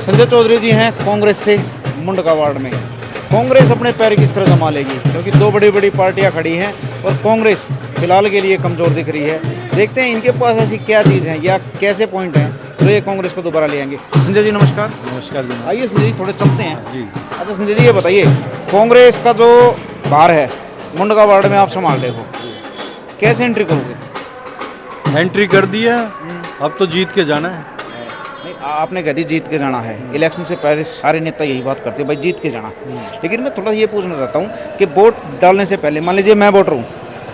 संजय चौधरी जी हैं कांग्रेस से मुंडका वार्ड में। कांग्रेस अपने पैर किस तरह संभालेगी, क्योंकि दो बड़ी बड़ी पार्टियां खड़ी हैं और कांग्रेस फिलहाल के लिए कमज़ोर दिख रही है। देखते हैं इनके पास ऐसी क्या चीज़ है या कैसे पॉइंट हैं जो ये कांग्रेस को दोबारा ले आएंगे। संजय जी नमस्कार। नमस्कार जी। आइए संजय जी थोड़े चलते हैं जी। अच्छा संजय जी ये बताइए, कांग्रेस का जो भार है मुंडका वार्ड में आप संभाल रहे हो, कैसे एंट्री करोगे? एंट्री कर दिया, अब तो जीत के जाना है। नहीं आपने कह दी जीत के जाना है, इलेक्शन से पहले सारे नेता यही बात करते हैं भाई जीत के जाना। लेकिन मैं थोड़ा ये पूछना चाहता हूँ कि वोट डालने से पहले, मान लीजिए मैं वोटर हूँ,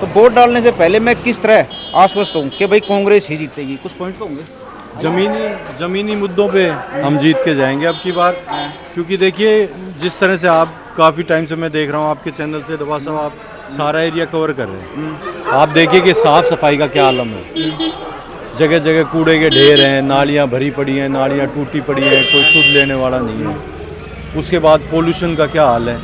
तो वोट डालने से पहले मैं किस तरह आश्वस्त हूँ कि भाई कांग्रेस ही जीतेगी? कुछ पॉइंट तो होंगे। जमीनी मुद्दों पे हम जीत के जाएंगे अब की बार, क्योंकि देखिए जिस तरह से आप काफ़ी टाइम से मैं देख रहा हूँ आपके चैनल से दबा साहब आप सारा एरिया कवर कर रहे हैं। आप देखिए कि साफ़ सफाई का क्या आलम है, जगह जगह कूड़े के ढेर हैं, नालियाँ भरी पड़ी हैं, नालियाँ टूटी पड़ी हैं, कोई सुध लेने वाला नहीं है। उसके बाद पोल्यूशन का क्या हाल है।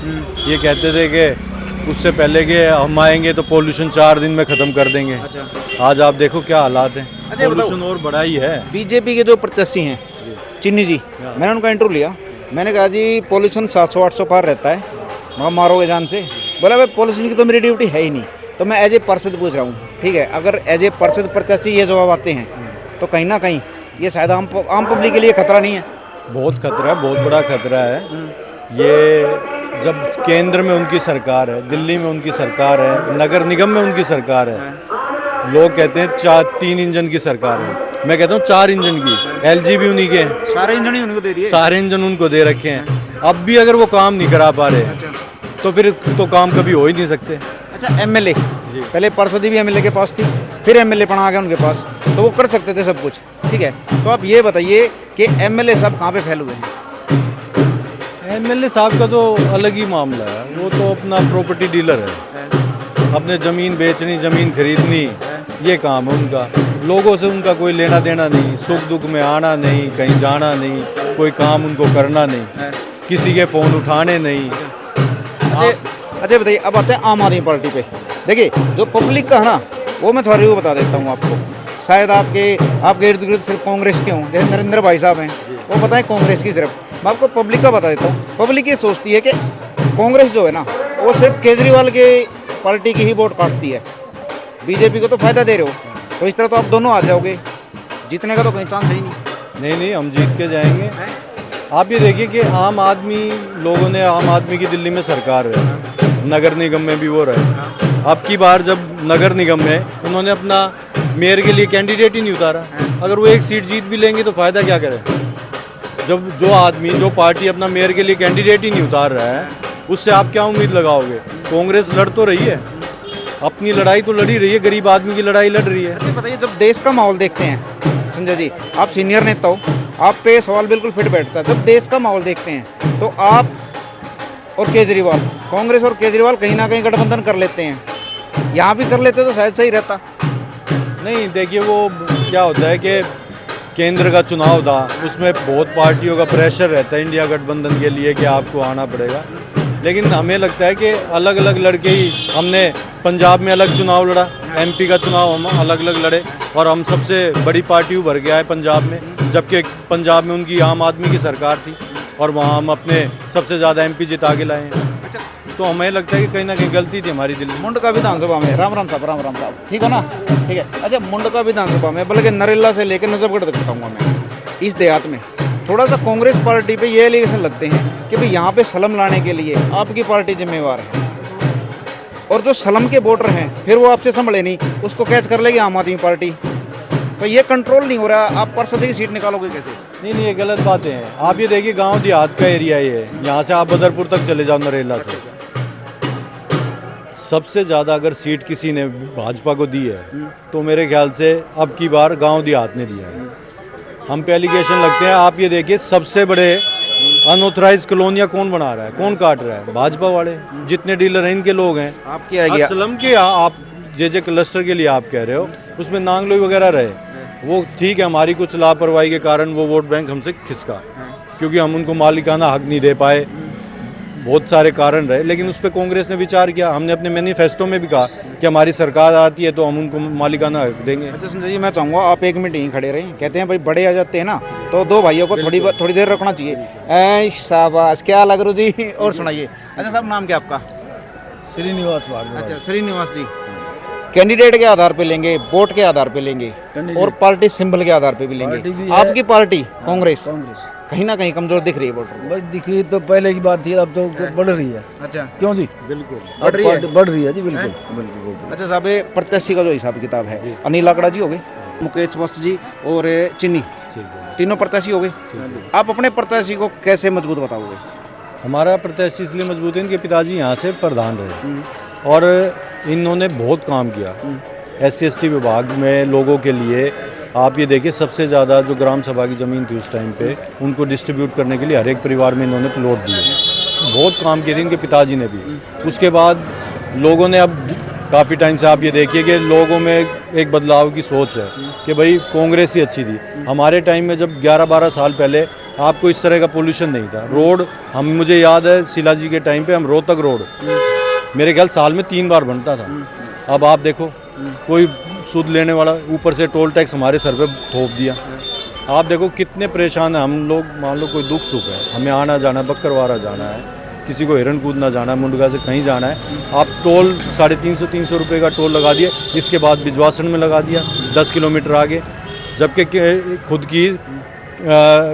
ये कहते थे कि उससे पहले कि हम आएंगे तो पोल्यूशन 4 दिन में ख़त्म कर देंगे। अच्छा। आज आप देखो क्या हालात हैं। अच्छा, पोल्यूशन और बढ़ा ही है। बीजेपी के जो प्रत्याशी हैं चिन्नी जी, मैंने उनका इंटरव्यू लिया, मैंने कहा जी पोल्यूशन 700-800 पार रहता है, वहाँ मारोगे जान से। बोला भाई पोल्यूशन की तो मेरी ड्यूटी है ही नहीं। तो मैं एज ए पार्षद पूछ रहा हूँ, ठीक है, अगर एज ए पार्षद प्रत्याशी ये जवाब आते हैं तो कहीं ना कहीं ये शायद आम पब्लिक के लिए खतरा नहीं है? बहुत खतरा है, बहुत बड़ा खतरा है। ये जब केंद्र में उनकी सरकार है, दिल्ली में उनकी सरकार है, नगर निगम में उनकी सरकार है, लोग कहते हैं 3 इंजन की सरकार है, मैं कहता हूँ 4 इंजन की। LG भी उन्हीं के हैं, सारे इंजन ही उनको दे दिए, सारे इंजन उनको दे रखे हैं। अब भी अगर वो काम नहीं करा पा रहे तो फिर तो काम कभी हो ही नहीं सकते। अच्छा एमएलए, पहले पार्षदी भी एमएलए के पास थी, फिर एमएलए पना आ गया उनके पास, तो वो कर सकते थे सब कुछ, ठीक है। तो आप ये बताइए कि एमएलए साहब कहाँ पे फैल हुए हैं? MLA साहब का तो अलग ही मामला है, वो तो अपना प्रॉपर्टी डीलर है, अपने ज़मीन बेचनी, ज़मीन खरीदनी, ये काम है उनका। लोगों से उनका कोई लेना देना नहीं, सुख दुख में आना नहीं, कहीं जाना नहीं, कोई काम उनको करना नहीं, किसी के फ़ोन उठाने नहीं। अच्छा बताइए, अब आते हैं आम आदमी पार्टी पे। देखिए जो पब्लिक का है ना, वो मैं थोड़ा रिव्यू बता देता हूँ आपको। शायद आपके इर्द गिर्द सिर्फ कांग्रेस के हों, जैसे नरेंद्र भाई साहब हैं, वो बताएं कांग्रेस की सिर्फ। मैं आपको पब्लिक का बता देता हूँ। पब्लिक ये सोचती है कि कांग्रेस जो है ना, वो सिर्फ केजरीवाल के पार्टी की ही वोट काटती है, बीजेपी को तो फायदा दे रहे हो, तो इस तरह तो आप दोनों आ जाओगे, जीतने का तो कहीं चांस है ही नहीं। नहीं हम जीत के जाएंगे। आप ये देखिए कि आम आदमी, लोगों ने आम आदमी की दिल्ली में सरकार है, नगर निगम में भी वो रहे। अब की बार जब नगर निगम में उन्होंने अपना मेयर के लिए कैंडिडेट ही नहीं उतारा, अगर वो एक सीट जीत भी लेंगे तो फ़ायदा क्या करे? जब जो पार्टी अपना मेयर के लिए कैंडिडेट ही नहीं उतार रहा है, उससे आप क्या उम्मीद लगाओगे? कांग्रेस लड़ तो रही है, अपनी लड़ाई तो लड़ी रही है, गरीब आदमी की लड़ाई लड़ रही है। अच्छा बताइए, जब देश का माहौल देखते हैं संजय जी, आप सीनियर नेता हो, आप पे सवाल बिल्कुल फिट बैठता है। जब देश का माहौल देखते हैं तो आप और केजरीवाल, कांग्रेस और केजरीवाल कहीं ना कहीं गठबंधन कर लेते हैं, यहाँ भी कर लेते तो शायद सही रहता। नहीं देखिए, वो क्या होता है कि केंद्र का चुनाव था, उसमें बहुत पार्टियों का प्रेशर रहता है इंडिया गठबंधन के लिए कि आपको आना पड़ेगा। लेकिन हमें लगता है कि अलग अलग लड़के ही, हमने पंजाब में अलग चुनाव लड़ा, MP का चुनाव हम अलग अलग लड़े, और हम सबसे बड़ी पार्टी उभर गया है पंजाब में, जबकि पंजाब में उनकी आम आदमी की सरकार थी और वहाँ हम अपने सबसे ज़्यादा MP जिता के लाए हैं। अच्छा, तो हमें लगता है कि कहीं ना कहीं गलती थी हमारी दिल्ली। मुंडका विधानसभा में राम राम साहब, ठीक है ना, ठीक है। अच्छा मुंडका विधानसभा में, बल्कि नरेला से लेकर नजफगढ़ तक बताऊँगा मैं, इस देहात में थोड़ा सा कांग्रेस पार्टी पे ये एलिगेशन लगते हैं कि भाई यहाँ पे सलम लाने के लिए आपकी पार्टी जिम्मेवार है, और जो सलम के वोटर हैं फिर वो आपसे संभले नहीं, उसको कैच कर लेगी आम आदमी पार्टी। तो ये कंट्रोल नहीं हो रहा, आप पार्षद की सीट निकालोगे कैसे? नहीं ये गलत बातें हैं। आप ये देखिए गांव देहात का एरिया ये है, यहाँ से आप बदरपुर तक चले जाओ नरेला से, सबसे ज़्यादा अगर सीट किसी ने भाजपा को दी है तो मेरे ख्याल से अब की बार गांव देहात ने दिया है। हम पे एलिगेशन लगते हैं। आप ये देखिए सबसे बड़े अनऑथराइज कॉलोनियाँ कौन बना रहा है, कौन काट रहा है? भाजपा वाले। जितने डीलर हैं इनके लोग हैं। आपकी आएगी असलम के आप जे क्लस्टर के लिए आप कह रहे हो, उसमें नांगलोई वगैरह रहे, वो ठीक है, हमारी कुछ लापरवाही के कारण वो वोट बैंक हमसे खिसका, क्योंकि हम उनको मालिकाना हक नहीं दे पाए। बहुत सारे कारण रहे, लेकिन उस पर कांग्रेस ने विचार किया। हमने अपने मैनिफेस्टो में भी कहा कि हमारी सरकार आती है तो हम उनको मालिकाना हक देंगे। अच्छा संजय जी, मैं चाहूँगा आप 1 मिनट यहीं खड़े रहें। कहते हैं भाई बड़े आ जाते हैं ना, तो दो भाइयों को थोड़ी देर रखना चाहिए। ऐ शाबाश, क्या लग रहा जी। और सुनाइए। अच्छा साहब, नाम क्या आपका? श्रीनिवास भारद्वाज। अच्छा श्रीनिवास जी, कैंडिडेट के आधार पे लेंगे, वोट के आधार पे लेंगे और पार्टी सिंबल के आधार पे भी पार्टी लेंगे। भी है। आपकी पार्टी कांग्रेस कांग्रेस कहीं ना कहीं कमजोर दिख रही है वोटर। बस दिख रही तो पहले की बात थी, अब तो बढ़ रही है। अच्छा, क्यों जी? बिल्कुल अब बढ़ रही है जी, बिल्कुल बिल्कुल। अच्छा साहब, ये प्रत्याशी का जो हिसाब किताब है, अनिल लाकड़ा जी हो गए, मुकेश वस्त जी और चिन्नी, तीनों प्रत्याशी हो गए। आप अपने प्रत्याशी को कैसे मजबूत बताओगे? हमारा प्रत्याशी इसलिए मजबूत है, इनके पिताजी यहाँ से प्रधान रहे और इन्होंने बहुत काम किया SC/ST विभाग में लोगों के लिए। आप ये देखिए, सबसे ज़्यादा जो ग्राम सभा की ज़मीन थी उस टाइम पे, उनको डिस्ट्रीब्यूट करने के लिए हर एक परिवार में इन्होंने प्लॉट दिए। बहुत काम किए थे इनके पिताजी ने भी। उसके बाद लोगों ने, अब काफ़ी टाइम से आप ये देखिए कि लोगों में एक बदलाव की सोच है कि भाई कांग्रेस ही अच्छी थी। हमारे टाइम में जब 11-12 साल पहले आपको इस तरह का पोल्यूशन नहीं था। रोड, मुझे याद है शिला जी के टाइम पे हम रोहतक रोड मेरे ख्याल साल में 3 बार बनता था। अब आप देखो, कोई सूद लेने वाला, ऊपर से टोल टैक्स हमारे सर पे थोप दिया। आप देखो कितने परेशान हैं हम लोग। मान लो कोई दुख सुख है, हमें आना जाना, बक्करवारा जाना है, किसी को हिरन कूदना जाना है, मुंडगा से कहीं जाना है, आप टोल 350-300 रुपये का टोल लगा दिए। इसके बाद बिजवासन में लगा दिया 10 किलोमीटर आगे, जबकि खुद की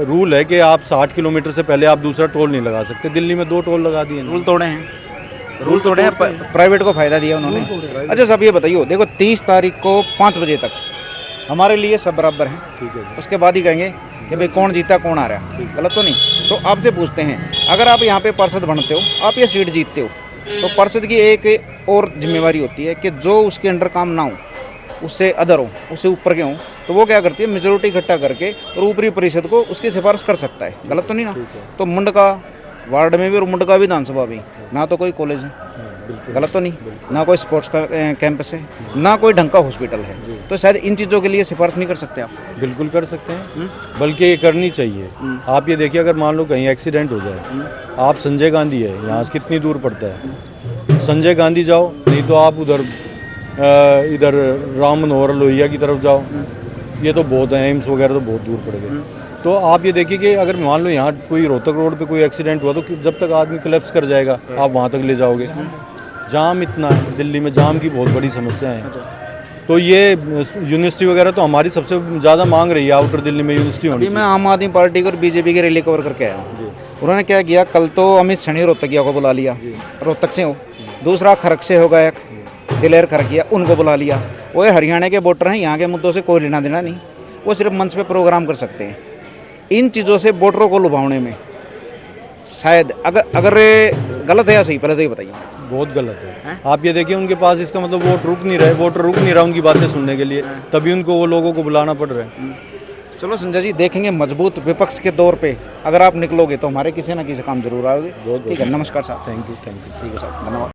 रूल है कि आप 60 किलोमीटर से पहले आप दूसरा टोल नहीं लगा सकते। दिल्ली में 2 टोल लगा दिए। रूल तोड़े हैं, रूल तोड़े हैं, प्राइवेट को फायदा दिया उन्होंने। अच्छा साहब, ये बताइए, देखो 30 तारीख को 5 बजे तक हमारे लिए सब बराबर हैं। ठीक है, उसके बाद ही कहेंगे कि भाई कौन जीता कौन आ रहा है, गलत तो नहीं। तो आपसे पूछते हैं, अगर आप यहाँ पे पार्षद बनते हो, आप ये सीट जीतते हो, तो पार्षद की एक और जिम्मेवारी होती है कि जो उसके अंडर काम ना हो, उससे अदर हो, उससे ऊपर के हों, तो वो क्या करती है, मेजोरिटी इकट्ठा करके और ऊपरी परिषद को उसकी सिफारिश कर सकता है। गलत तो नहीं ना? तो मुंडका वार्ड में भी और मुंडका विधानसभा भी ना तो कोई कॉलेज है, गलत तो नहीं, ना कोई स्पोर्ट्स का कैंपस है, ना कोई ढंग का हॉस्पिटल है। तो शायद इन चीज़ों के लिए सिफारिश नहीं कर सकते आप? बिल्कुल कर सकते हैं, बल्कि ये करनी चाहिए। आप ये देखिए, अगर मान लो कहीं एक्सीडेंट हो जाए, आप संजय गांधी है, यहाँ से कितनी दूर पड़ता है, संजय गांधी जाओ, नहीं तो आप इधर राम मनोहर लोहिया की तरफ जाओ, ये तो बहुत है, एम्स वगैरह तो बहुत दूर पड़ गए। तो आप ये देखिए कि अगर मान लो यहाँ कोई रोहतक रोड पे कोई एक्सीडेंट हुआ, तो जब तक आदमी कोलैप्स कर जाएगा आप वहाँ तक ले जाओगे। जाम इतना है, दिल्ली में जाम की बहुत बड़ी समस्या है। तो ये यूनिवर्सिटी वगैरह तो हमारी सबसे ज़्यादा मांग रही है, आउटर दिल्ली में यूनिवर्सिटी होनी अभी मैं आम आदमी पार्टी और बीजेपी की रैली कवर करके आया हूँ। उन्होंने क्या किया, कल तो अमित शनि रोहतकिया को बुला लिया, रोहतक से हो, दूसरा खरक से होगा एक दिलेर खरकिया, उनको बुला लिया। वो हरियाणा के वोटर हैं, यहाँ के मुद्दों से कोई लेना देना नहीं, वो सिर्फ मंच पे प्रोग्राम कर सकते हैं। इन चीज़ों से वोटरों को लुभाने में शायद अगर गलत है या सही, पहले तो ये बताइए। बहुत गलत है। आप ये देखिए, उनके पास इसका मतलब वोटर रुक नहीं रहा उनकी बातें सुनने के लिए, तभी उनको वो लोगों को बुलाना पड़ रहा है। चलो संजय जी, देखेंगे मजबूत विपक्ष के तौर पे अगर आप निकलोगे तो हमारे किसी ना किसी काम जरूर आओगे। ठीक है, नमस्कार साहब। Thank you. ठीक है साहब, धन्यवाद।